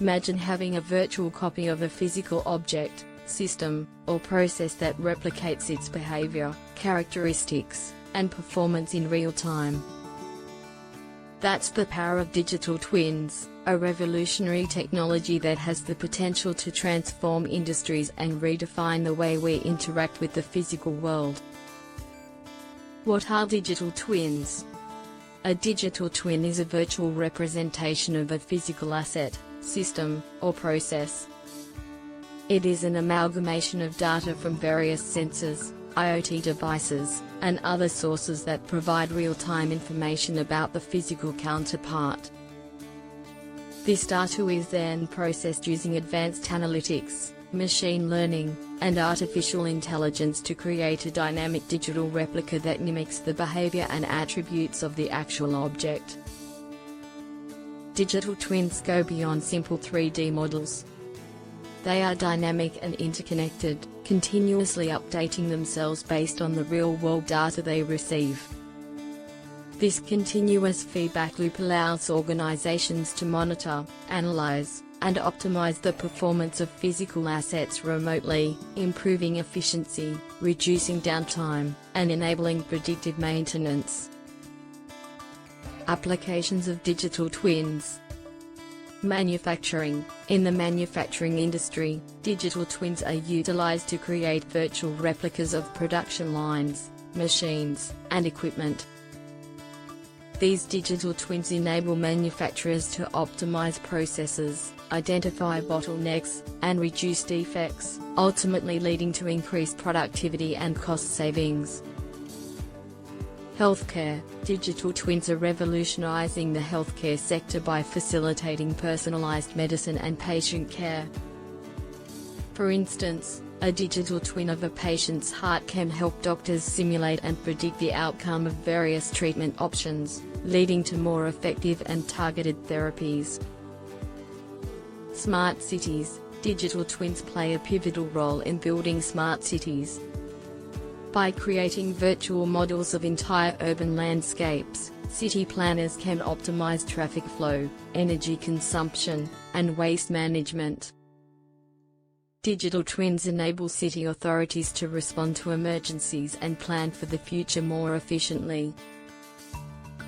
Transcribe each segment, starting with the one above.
Imagine having a virtual copy of a physical object, system, or process that replicates its behavior, characteristics, and performance in real time. That's the power of digital twins, a revolutionary technology that has the potential to transform industries and redefine the way we interact with the physical world. What are digital twins? A digital twin is a virtual representation of a physical asset, system, or process. It is an amalgamation of data from various sensors, IoT devices, and other sources that provide real-time information about the physical counterpart. This data is then processed using advanced analytics, machine learning, and artificial intelligence to create a dynamic digital replica that mimics the behavior and attributes of the actual object. Digital twins go beyond simple 3D models. They are dynamic and interconnected, continuously updating themselves based on the real-world data they receive. This continuous feedback loop allows organizations to monitor, analyze, and optimize the performance of physical assets remotely, improving efficiency, reducing downtime, and enabling predictive maintenance. Applications of digital twins. Manufacturing. In the manufacturing industry, digital twins are utilized to create virtual replicas of production lines, machines, and equipment. These digital twins enable manufacturers to optimize processes, identify bottlenecks, and reduce defects, ultimately leading to increased productivity and cost savings. Healthcare. Digital twins are revolutionizing the healthcare sector by facilitating personalized medicine and patient care. For instance, a digital twin of a patient's heart can help doctors simulate and predict the outcome of various treatment options, leading to more effective and targeted therapies. Smart cities. Digital twins play a pivotal role in building smart cities. By creating virtual models of entire urban landscapes, city planners can optimize traffic flow, energy consumption, and waste management. Digital twins enable city authorities to respond to emergencies and plan for the future more efficiently.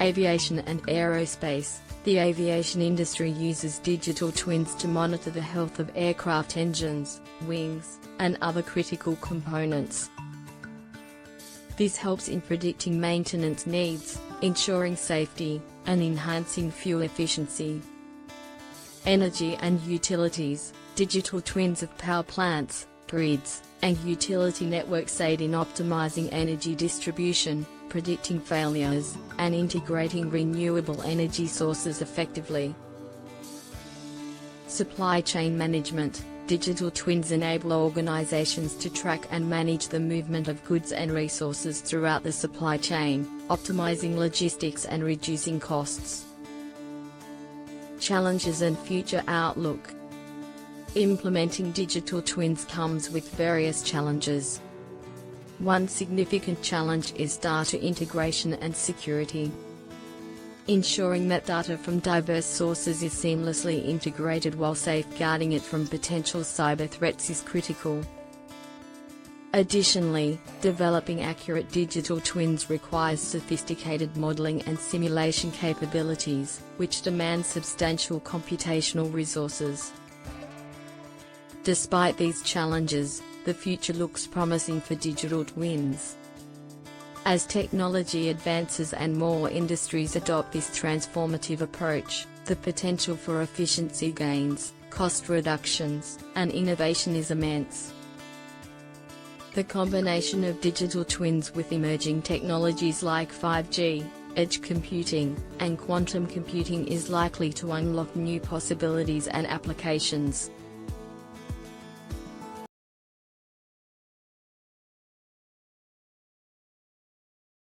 Aviation and aerospace. The aviation industry uses digital twins to monitor the health of aircraft engines, wings, and other critical components. This helps in predicting maintenance needs, ensuring safety, and enhancing fuel efficiency. Energy and utilities. Digital twins of power plants, grids, and utility networks aid in optimizing energy distribution, predicting failures, and integrating renewable energy sources effectively. Supply chain management. Digital twins enable organizations to track and manage the movement of goods and resources throughout the supply chain, optimizing logistics and reducing costs. Challenges and future outlook. Implementing digital twins comes with various challenges. One significant challenge is data integration and security. Ensuring that data from diverse sources is seamlessly integrated while safeguarding it from potential cyber threats is critical. Additionally, developing accurate digital twins requires sophisticated modeling and simulation capabilities, which demand substantial computational resources. Despite these challenges, the future looks promising for digital twins. As technology advances and more industries adopt this transformative approach, the potential for efficiency gains, cost reductions, and innovation is immense. The combination of digital twins with emerging technologies like 5G, edge computing, and quantum computing is likely to unlock new possibilities and applications.